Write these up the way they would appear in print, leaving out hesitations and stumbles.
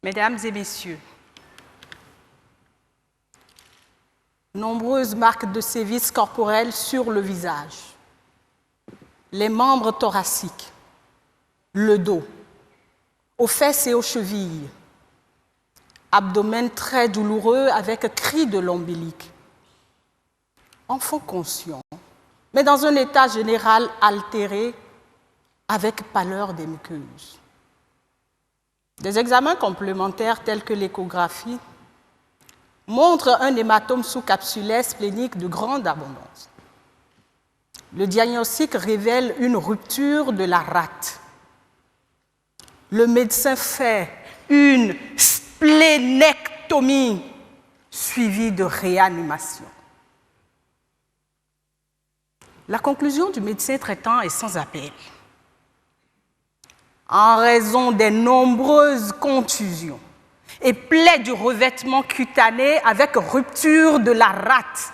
Mesdames et messieurs, nombreuses marques de sévices corporels sur le visage, les membres thoraciques, le dos, aux fesses et aux chevilles, abdomen très douloureux avec cri de l'ombilic, enfant conscient, mais dans un état général altéré avec pâleur des muqueuses. Des examens complémentaires tels que l'échographie montrent un hématome sous-capsulaire splénique de grande abondance. Le diagnostic révèle une rupture de la rate. Le médecin fait une splénectomie suivie de réanimation. La conclusion du médecin traitant est sans appel. En raison des nombreuses contusions et plaies du revêtement cutané avec rupture de la rate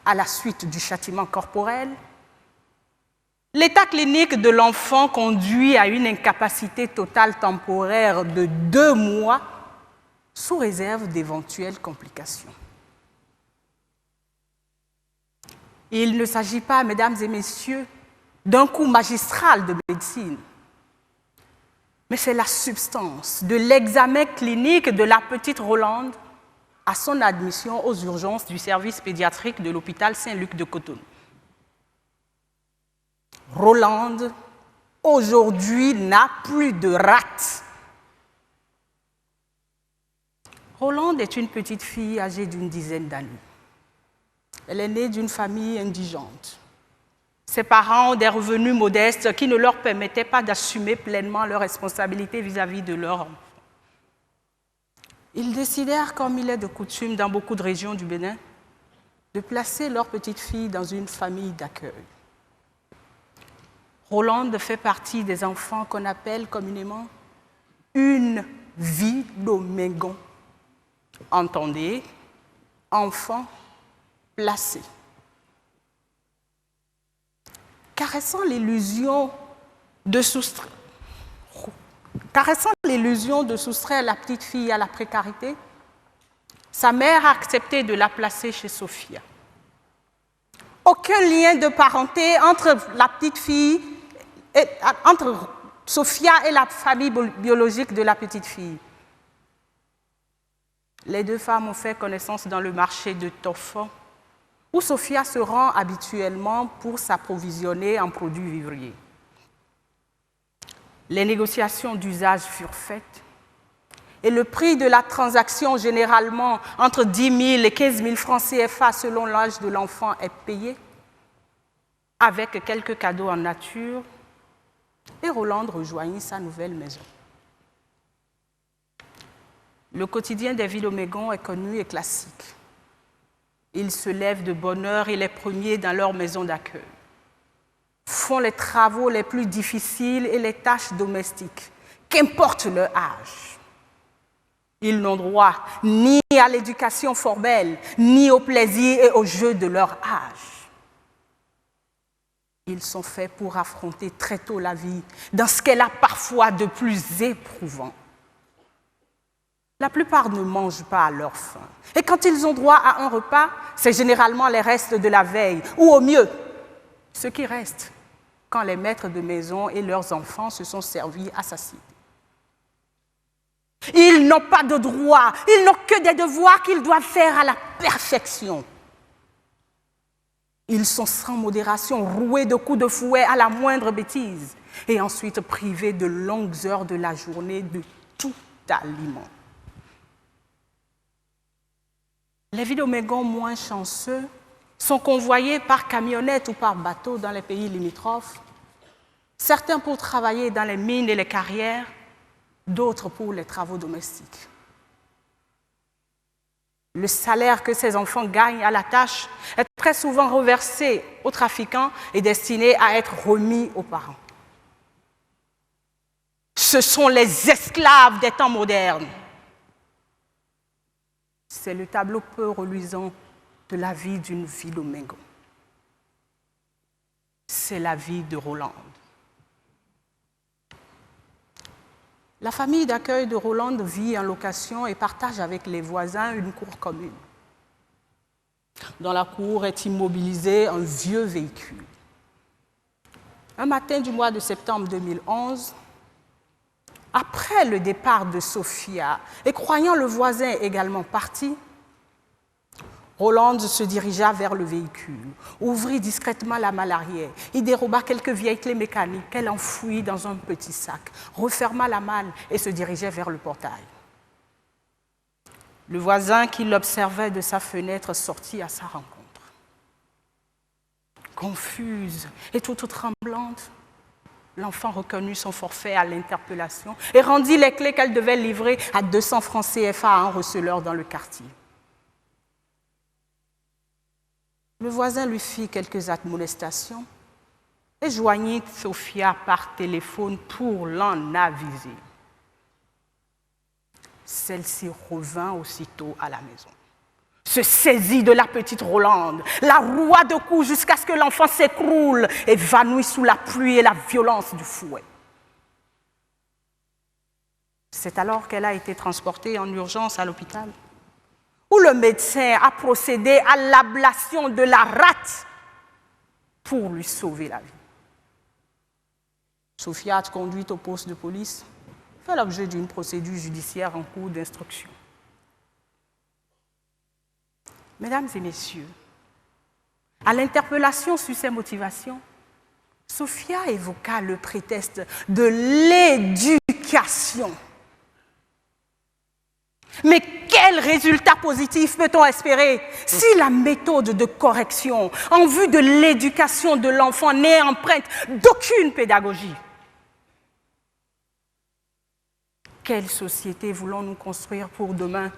à la suite du châtiment corporel, l'état clinique de l'enfant conduit à une incapacité totale temporaire de 2 mois sous réserve d'éventuelles complications. Il ne s'agit pas, mesdames et messieurs, d'un coup magistral de médecine, mais c'est la substance de l'examen clinique de la petite Rolande à son admission aux urgences du service pédiatrique de l'hôpital Saint-Luc de Cotonou. Rolande, aujourd'hui, n'a plus de rate. Rolande est une petite fille âgée d'une dizaine d'années. Elle est née d'une famille indigente. Ses parents ont des revenus modestes qui ne leur permettaient pas d'assumer pleinement leurs responsabilités vis-à-vis de leurs enfants. Ils décidèrent, comme il est de coutume dans beaucoup de régions du Bénin, de placer leur petite fille dans une famille d'accueil. Rolande fait partie des enfants qu'on appelle communément une Vidomégon. Entendez, enfant placé. Caressant l'illusion de soustraire la petite fille à la précarité, sa mère a accepté de la placer chez Sophia. Aucun lien de parenté entre la petite fille, entre Sophia et la famille biologique de la petite fille. Les deux femmes ont fait connaissance dans le marché de Tofon, où Sophia se rend habituellement pour s'approvisionner en produits vivriers. Les négociations d'usage furent faites et le prix de la transaction, généralement entre 10 000 et 15 000 francs CFA selon l'âge de l'enfant, est payé avec quelques cadeaux en nature et Rolande rejoignit sa nouvelle maison. Le quotidien des Vidomégon est connu et classique. Ils se lèvent de bonne heure et les premiers dans leur maison d'accueil, font les travaux les plus difficiles et les tâches domestiques, qu'importe leur âge. Ils n'ont droit ni à l'éducation formelle, ni au plaisir et aux jeux de leur âge. Ils sont faits pour affronter très tôt la vie dans ce qu'elle a parfois de plus éprouvant. La plupart ne mangent pas à leur faim. Et quand ils ont droit à un repas, c'est généralement les restes de la veille, ou au mieux, ce qui reste quand les maîtres de maison et leurs enfants se sont servis à satiété. Ils n'ont pas de droits, ils n'ont que des devoirs qu'ils doivent faire à la perfection. Ils sont sans modération, roués de coups de fouet à la moindre bêtise, et ensuite privés de longues heures de la journée de tout aliment. Les Vidomégons moins chanceux sont convoyés par camionnette ou par bateau dans les pays limitrophes, certains pour travailler dans les mines et les carrières, d'autres pour les travaux domestiques. Le salaire que ces enfants gagnent à la tâche est très souvent reversé aux trafiquants et destiné à être remis aux parents. Ce sont les esclaves des temps modernes. C'est le tableau peu reluisant de la vie d'une Vidomégon. C'est la vie de Rolande. La famille d'accueil de Rolande vit en location et partage avec les voisins une cour commune. Dans la cour est immobilisé un vieux véhicule. Un matin du mois de septembre 2011, après le départ de Sophia et croyant le voisin également parti, Rolande se dirigea vers le véhicule, ouvrit discrètement la malle arrière, y déroba quelques vieilles clés mécaniques qu'elle enfouit dans un petit sac, referma la malle et se dirigeait vers le portail. Le voisin qui l'observait de sa fenêtre sortit à sa rencontre. Confuse et toute tremblante, l'enfant reconnut son forfait à l'interpellation et rendit les clés qu'elle devait livrer à 200 francs CFA à un receleur dans le quartier. Le voisin lui fit quelques admonestations et joignit Sophia par téléphone pour l'en aviser. Celle-ci revint aussitôt à la maison, se saisit de la petite Rolande, la roua de coups jusqu'à ce que l'enfant s'écroule, évanoui sous la pluie et la violence du fouet. C'est alors qu'elle a été transportée en urgence à l'hôpital, où le médecin a procédé à l'ablation de la rate pour lui sauver la vie. Sophia, conduite au poste de police, fait l'objet d'une procédure judiciaire en cours d'instruction. Mesdames et messieurs, à l'interpellation sur ses motivations, Sophia évoqua le prétexte de l'éducation. Mais quel résultat positif peut-on espérer si la méthode de correction en vue de l'éducation de l'enfant n'est empreinte d'aucune pédagogie? Quelle société voulons-nous construire pour demain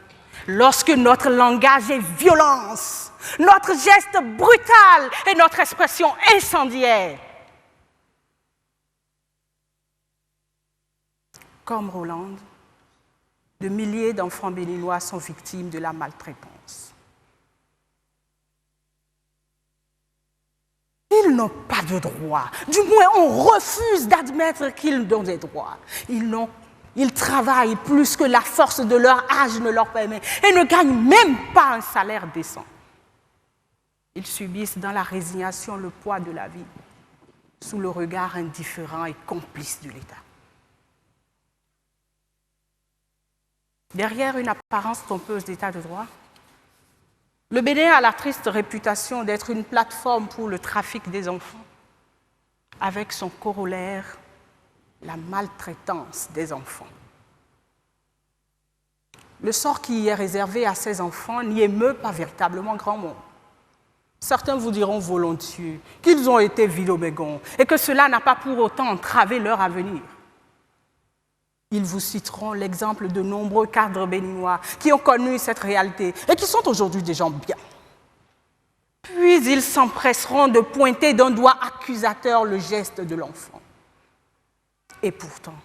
lorsque notre langage est violence, notre geste brutal et notre expression incendiaire? Comme Rolande, de milliers d'enfants béninois sont victimes de la maltraitance. Ils n'ont pas de droits. Du moins, on refuse d'admettre qu'ils ont des droits. Ils travaillent plus que la force de leur âge ne leur permet et ne gagnent même pas un salaire décent. Ils subissent dans la résignation le poids de la vie, sous le regard indifférent et complice de l'État. Derrière une apparence trompeuse d'état de droit, le Bénin a la triste réputation d'être une plateforme pour le trafic des enfants, avec son corollaire, la maltraitance des enfants. Le sort qui y est réservé à ces enfants n'y émeut pas véritablement grand monde. Certains vous diront volontiers qu'ils ont été vilobégons et que cela n'a pas pour autant entravé leur avenir. Ils vous citeront l'exemple de nombreux cadres béninois qui ont connu cette réalité et qui sont aujourd'hui des gens bien. Puis ils s'empresseront de pointer d'un doigt accusateur le geste de l'enfant. Et pourtant,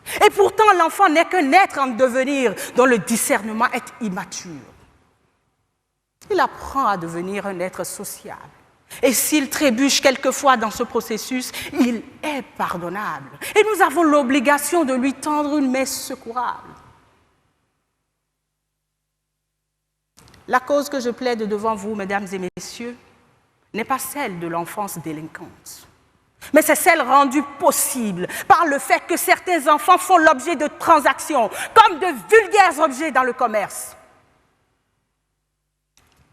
l'enfant n'est qu'un être en devenir dont le discernement est immature. Il apprend à devenir un être sociable. Et s'il trébuche quelquefois dans ce processus, il est pardonnable. Et nous avons l'obligation de lui tendre une main secourable. La cause que je plaide devant vous, mesdames et messieurs, n'est pas celle de l'enfance délinquante, mais c'est celle rendue possible par le fait que certains enfants font l'objet de transactions, comme de vulgaires objets dans le commerce.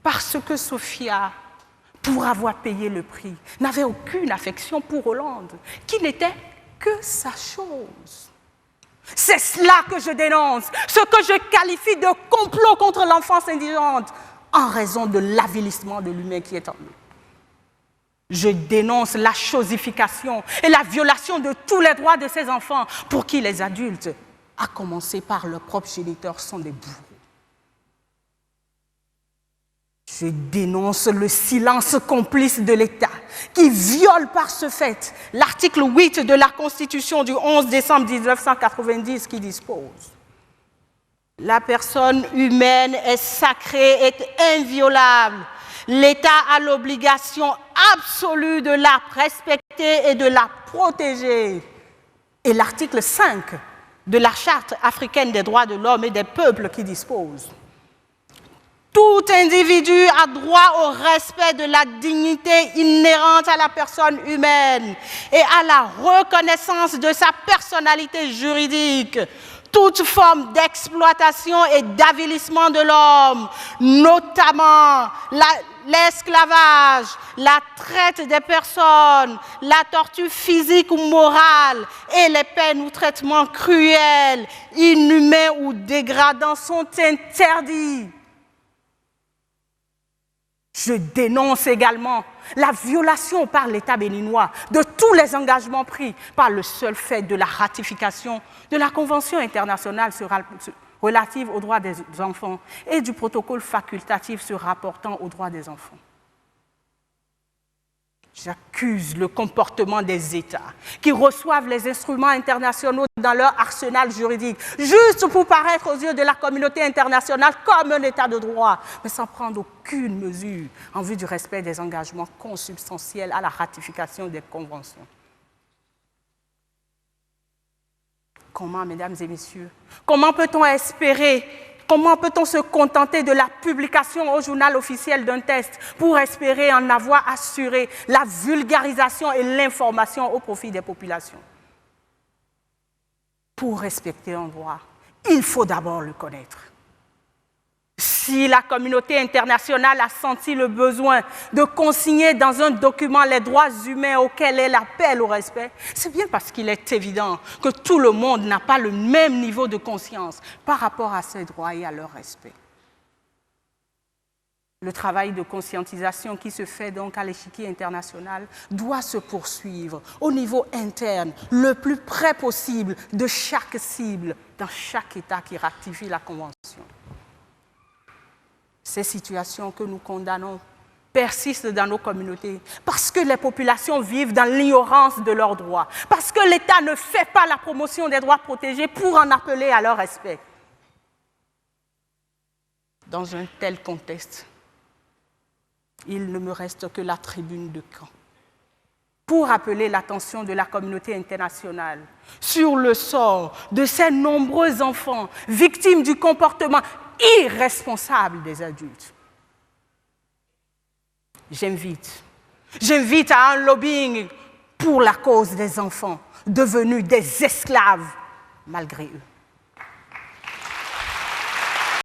Parce que Sophia, pour avoir payé le prix, n'avait aucune affection pour Rolande, qui n'était que sa chose. C'est cela que je dénonce, ce que je qualifie de complot contre l'enfance indigente, en raison de l'avilissement de l'humain qui est en nous. Je dénonce la chosification et la violation de tous les droits de ces enfants pour qui les adultes, à commencer par leurs propres géniteurs, sont des bourreaux. Je dénonce le silence complice de l'État qui viole par ce fait l'article 8 de la Constitution du 11 décembre 1990 qui dispose: la personne humaine est sacrée et inviolable. L'État a l'obligation absolue de la respecter et de la protéger. Et l'article 5 de la Charte africaine des droits de l'homme et des peuples qui disposent. Tout individu a droit au respect de la dignité inhérente à la personne humaine et à la reconnaissance de sa personnalité juridique. Toute forme d'exploitation et d'avilissement de l'homme, notamment l'esclavage, la traite des personnes, la torture physique ou morale et les peines ou traitements cruels, inhumains ou dégradants sont interdits. Je dénonce également la violation par l'État béninois de tous les engagements pris par le seul fait de la ratification de la Convention internationale relative aux droits des enfants et du protocole facultatif se rapportant aux droits des enfants. J'accuse le comportement des États qui reçoivent les instruments internationaux dans leur arsenal juridique, juste pour paraître aux yeux de la communauté internationale comme un État de droit, mais sans prendre aucune mesure en vue du respect des engagements consubstantiels à la ratification des conventions. Comment, mesdames et messieurs, comment peut-on espérer, comment peut-on se contenter de la publication au journal officiel d'un texte pour espérer en avoir assuré la vulgarisation et l'information au profit des populations? Pour respecter un droit, il faut d'abord le connaître. Si la communauté internationale a senti le besoin de consigner dans un document les droits humains auxquels elle appelle au respect, c'est bien parce qu'il est évident que tout le monde n'a pas le même niveau de conscience par rapport à ces droits et à leur respect. Le travail de conscientisation qui se fait donc à l'échiquier international doit se poursuivre au niveau interne, le plus près possible de chaque cible dans chaque État qui ratifie la Convention. Ces situations que nous condamnons persistent dans nos communautés parce que les populations vivent dans l'ignorance de leurs droits, parce que l'État ne fait pas la promotion des droits protégés pour en appeler à leur respect. Dans un tel contexte, il ne me reste que la tribune de Caen pour appeler l'attention de la communauté internationale sur le sort de ces nombreux enfants victimes du comportement irresponsable des adultes. J'invite à un lobbying pour la cause des enfants devenus des esclaves malgré eux.